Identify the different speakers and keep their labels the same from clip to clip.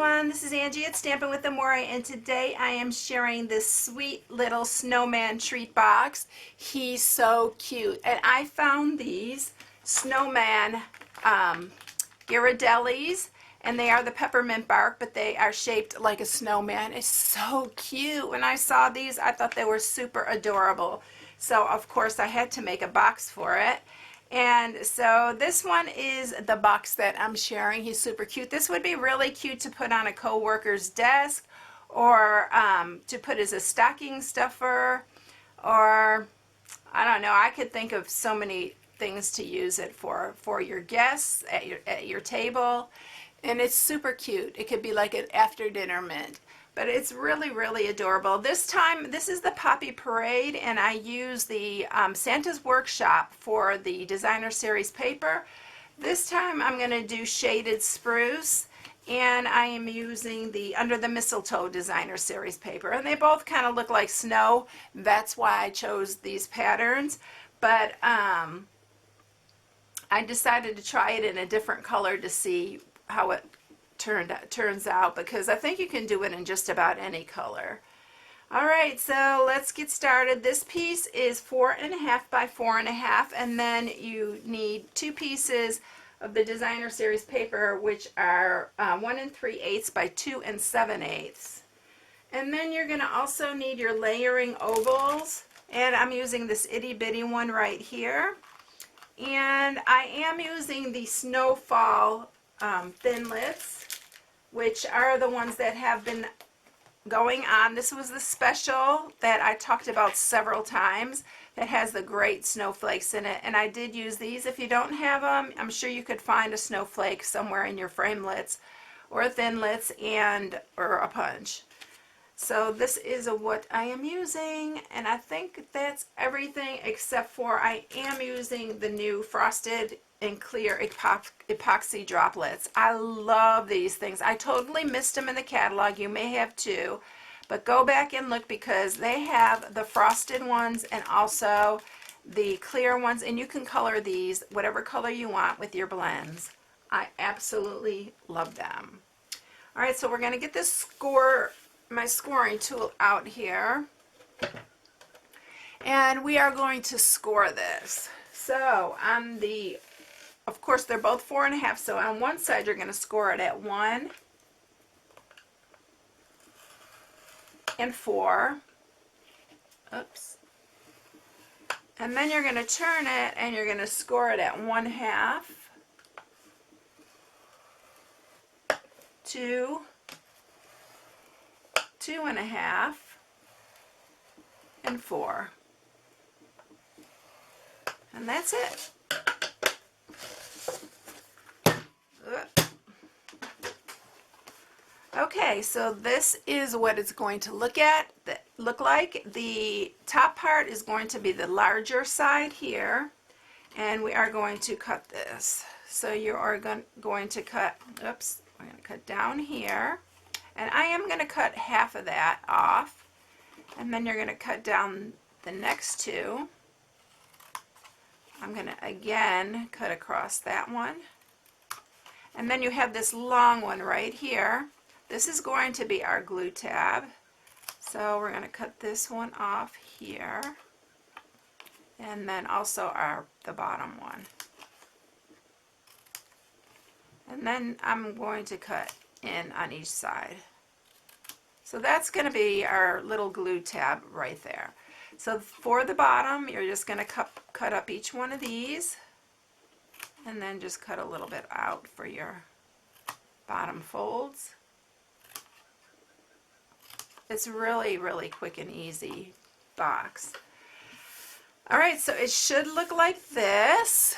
Speaker 1: everyone, this is Angie at Stampin' with Amore, and today I am sharing this sweet little snowman treat box. He's so cute, and I found these snowman Ghirardellis, and they are the peppermint bark, but they are shaped like a snowman. It's so cute. When I saw these, I thought they were super adorable. So of course I had to make a box for it. And so this one is the box that I'm sharing. He's super cute. This would be really cute to put on a co-worker's desk, or to put as a stocking stuffer, or I don't know. I could think of so many things to use it for your guests at your table. And it's super cute. It could be like an after dinner mint. But it's really, really adorable. This time, this is the Poppy Parade, and I use the Santa's Workshop for the Designer Series paper. This time I'm going to do Shaded Spruce, and I am using the Under the Mistletoe Designer Series paper. And they both kind of look like snow. That's why I chose these patterns. But I decided to try it in a different color to see how it turns out, because I think you can do it in just about any color. Alright, so let's get started. This piece is 4.5 by 4.5, and then you need 2 pieces of the Designer Series paper, which are 1 3/8 by 2 7/8. And then you're going to also need your layering ovals, and I'm using this itty bitty one right here. And I am using the Snowfall thinlits, which are the ones that have been going on. This was the special that I talked about several times that has the great snowflakes in it, and I did use these. If you don't have them, I'm sure you could find a snowflake somewhere in your framelits or thinlits or a punch. So this is what I am using, and I think that's everything except for I am using the new frosted and clear epoxy droplets. I love these things. I totally missed them in the catalog. You may have too, but go back and look, because they have the frosted ones and also the clear ones, and you can color these whatever color you want with your blends. I absolutely love them. Alright, so we're going to get this my scoring tool out here, and we are going to score this. So on the, of course they're both 4.5, so on one side you're going to score it at 1 and 4. Oops. And then you're going to turn it and you're going to score it at 1/2, 2, 2.5, and 4. And that's it. Okay, so this is what it's going to look like. The top part is going to be the larger side here, and we are going to cut this. So you are going to cut, oops, we're going to cut down here, and I am going to cut half of that off, and then you're going to cut down the next 2. I'm going to again cut across that one, and then you have this long one right here. This is going to be our glue tab, so we're going to cut this one off here, and then also the bottom one. And then I'm going to cut in on each side. So that's going to be our little glue tab right there. So for the bottom, you're just going to cut up each one of these, and then just cut a little bit out for your bottom folds. It's really, really quick and easy box. Alright, so it should look like this,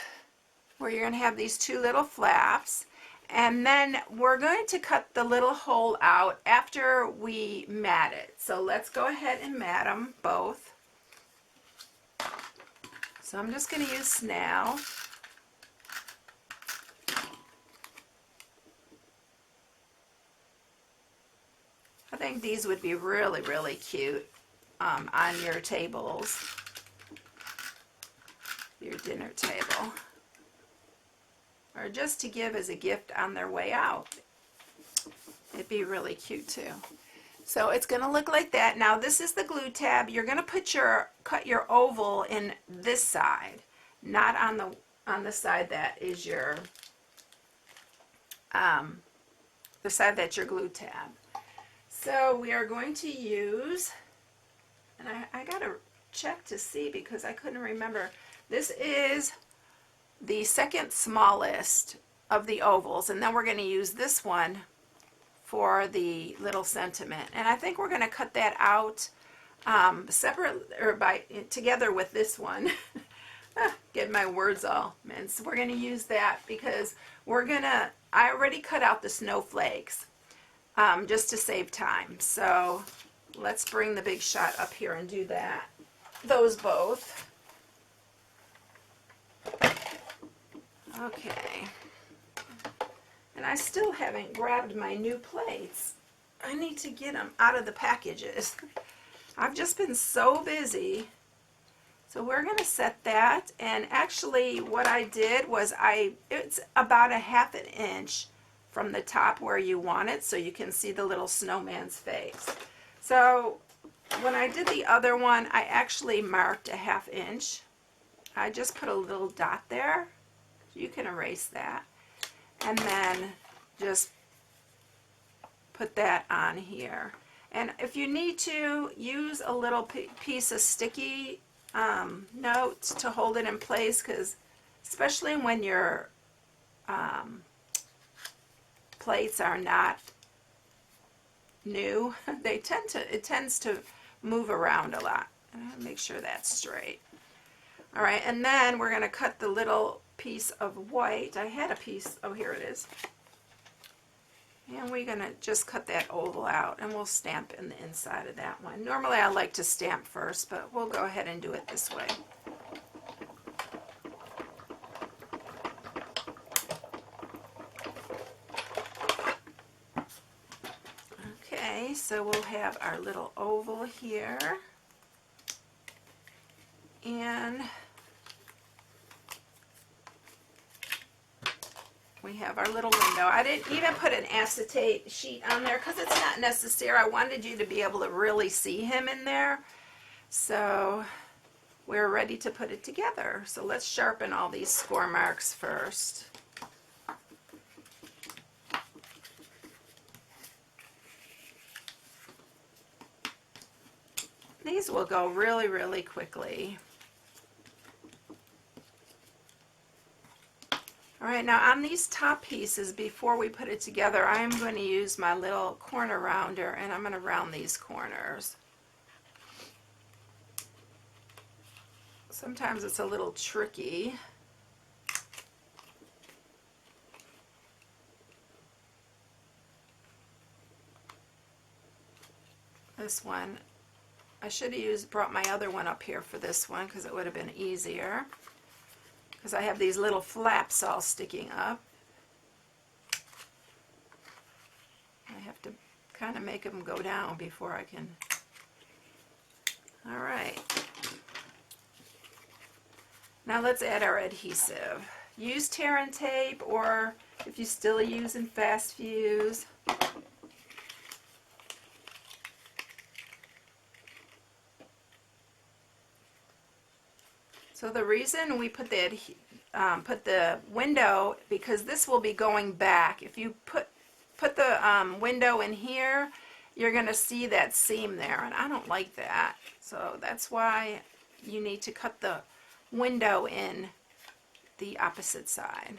Speaker 1: where you're going to have these 2 little flaps, and then we're going to cut the little hole out after we mat it. So let's go ahead and mat them both. So I'm just going to use snail. I think these would be really, really cute on your tables, your dinner table. or just to give as a gift on their way out. It'd be really cute too. So it's going to look like that. Now this is the glue tab. You're going to cut your oval in this side, not on the side that is your the side that's your glue tab. So we are going to use, and I got to check to see because I couldn't remember. This is the second smallest of the ovals, and then we're going to use this one for the little sentiment. And I think we're going to cut that out separate or together with this one. Get my words all minced. We're going to use that because I already cut out the snowflakes just to save time. So let's bring the big shot up here and do that. Those both. Okay. And I still haven't grabbed my new plates. I need to get them out of the packages. I've just been so busy. So we're going to set that. And actually what I did was it's about a ½ an inch from the top where you want it, so you can see the little snowman's face. So when I did the other one, I actually marked a ½ inch. I just put a little dot there. You can erase that. And then just put that on here. And if you need to, use a little piece of sticky note to hold it in place, because especially when your plates are not new, it tends to move around a lot. Make sure that's straight. All right, and then we're going to cut the little piece of white. I had a piece, oh here it is. And we're going to just cut that oval out, and we'll stamp in the inside of that one. Normally I like to stamp first, but we'll go ahead and do it this way. Okay, so we'll have our little oval here. And we have our little window. I didn't even put an acetate sheet on there because it's not necessary. I wanted you to be able to really see him in there. So we're ready to put it together. So let's sharpen all these score marks first. These will go really, really quickly. All right, now on these top pieces, before we put it together, I'm going to use my little corner rounder, and I'm going to round these corners. Sometimes it's a little tricky. This one, I should have brought my other one up here for this one because it would have been easier. Because I have these little flaps all sticking up. I have to kind of make them go down before I can. All right. Now let's add our adhesive. Use tear and tape, or if you're still using fast fuse. So the reason we put the window, because this will be going back. If you put the window in here, you're going to see that seam there, and I don't like that. So that's why you need to cut the window in the opposite side.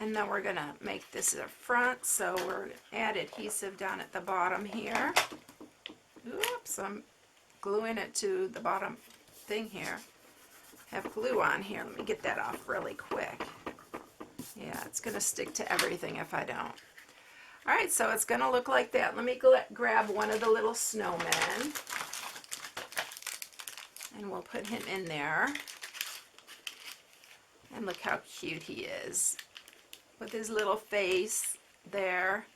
Speaker 1: And then we're going to make this a front, so we're going to add adhesive down at the bottom here. Oops, I'm gluing it to the bottom thing here. Have glue on here. Let me get that off really quick. Yeah, it's going to stick to everything if I don't. Alright, so it's going to look like that. Let me grab one of the little snowmen, and we'll put him in there. And look how cute he is with his little face there.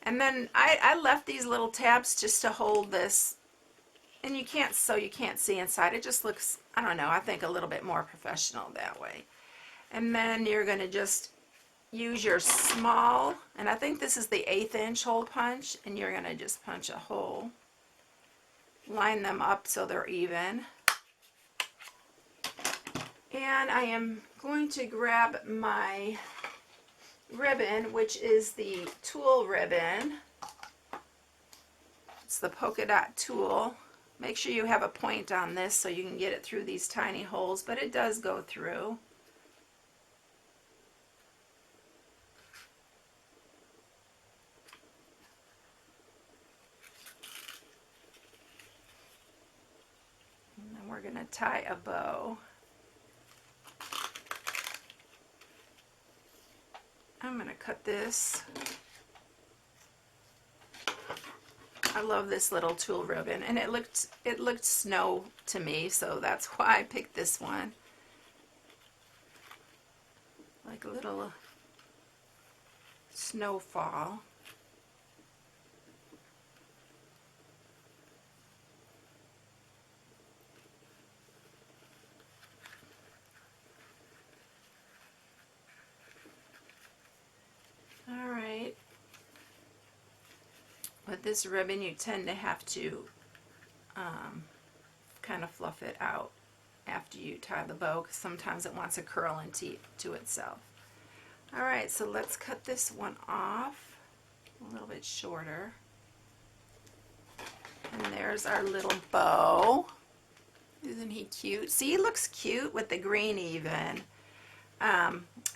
Speaker 1: And then I left these little tabs just to hold this, and you can't see inside. It just looks, I don't know, I think a little bit more professional that way. And then you're going to just use your small, and I think this is the 1/8 inch hole punch, and you're going to just punch a hole. Line them up so they're even. And I am going to grab my ribbon, which is the tulle ribbon. It's the polka dot tulle. Make sure you have a point on this so you can get it through these tiny holes, but it does go through. And then we're going to tie a bow. I'm going to cut this. I love this little tulle ribbon, and it looked snow to me, so that's why I picked this one. Like a little snowfall. All right. With this ribbon, you tend to have to kind of fluff it out after you tie the bow, because sometimes it wants to curl into itself. All right, so let's cut this one off a little bit shorter. And there's our little bow. Isn't he cute? See, he looks cute with the green even.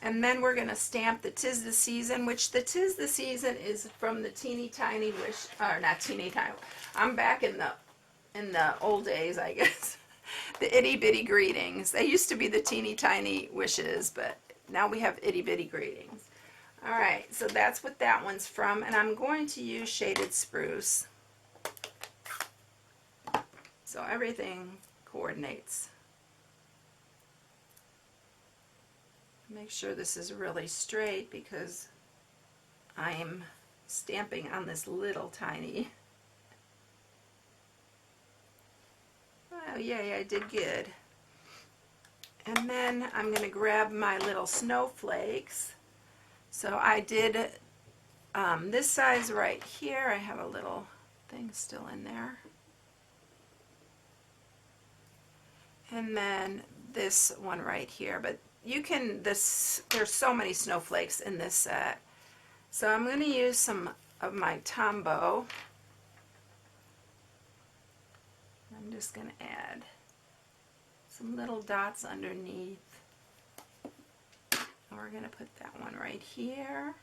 Speaker 1: And then we're going to stamp the 'Tis the Season, which the 'Tis the Season is from the Teeny Tiny Wish, or not Teeny Tiny. I'm back in the old days, I guess. The Itty Bitty Greetings. They used to be the Teeny Tiny Wishes, but now we have Itty Bitty Greetings. All right, so that's what that one's from, and I'm going to use Shaded Spruce. So everything coordinates. Make sure this is really straight because I am stamping on this little tiny. Oh yay, I did good. And then I'm going to grab my little snowflakes. So I did this size right here. I have a little thing still in there. And then this one right here, but you can, there's so many snowflakes in this set. So I'm going to use some of my Tombow. I'm just going to add some little dots underneath. And we're going to put that one right here.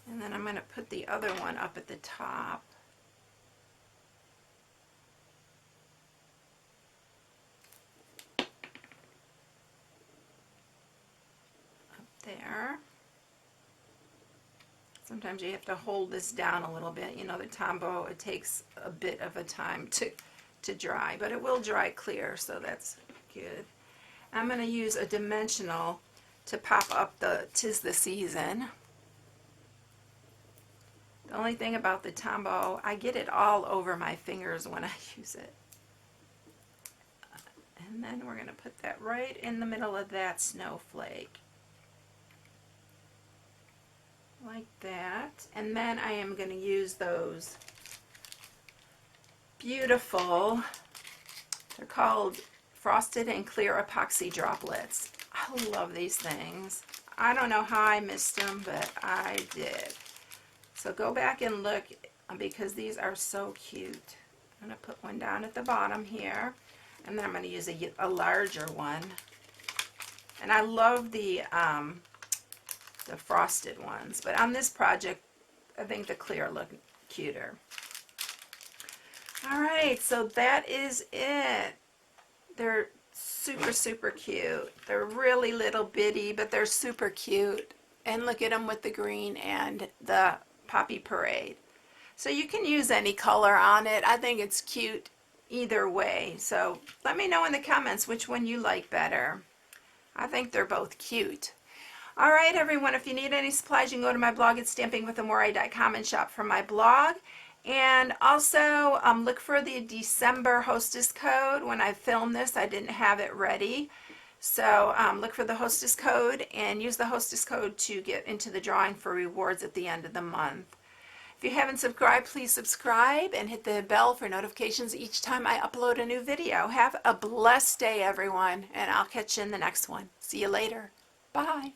Speaker 1: And then I'm going to put the other one up at the top. There. Sometimes you have to hold this down a little bit. You know, the Tombow, it takes a bit of a time to dry, but it will dry clear, so that's good. I'm going to use a dimensional to pop up the 'Tis the Season. The only thing about the Tombow, I get it all over my fingers when I use it. And then we're going to put that right in the middle of that snowflake. Like that. And then I am going to use those beautiful, they're called Frosted and Clear Epoxy Droplets. I love these things. I don't know how I missed them, but I did. So go back and look because these are so cute. I'm going to put one down at the bottom here, and then I'm going to use a larger one. And I love the frosted ones, but on this project I think the clear look cuter. All right, so that is it. They're super cute. They're really little bitty, but they're super cute. And look at them with the green and the Poppy Parade. So you can use any color on it. I think it's cute either way. So let me know in the comments which one you like better. I think they're both cute. All right, everyone, if you need any supplies, you can go to my blog at stampingwithamore.com and shop from my blog. And also look for the December hostess code. When I filmed this, I didn't have it ready. So look for the hostess code and use the hostess code to get into the drawing for rewards at the end of the month. If you haven't subscribed, please subscribe and hit the bell for notifications each time I upload a new video. Have a blessed day, everyone, and I'll catch you in the next one. See you later. Bye.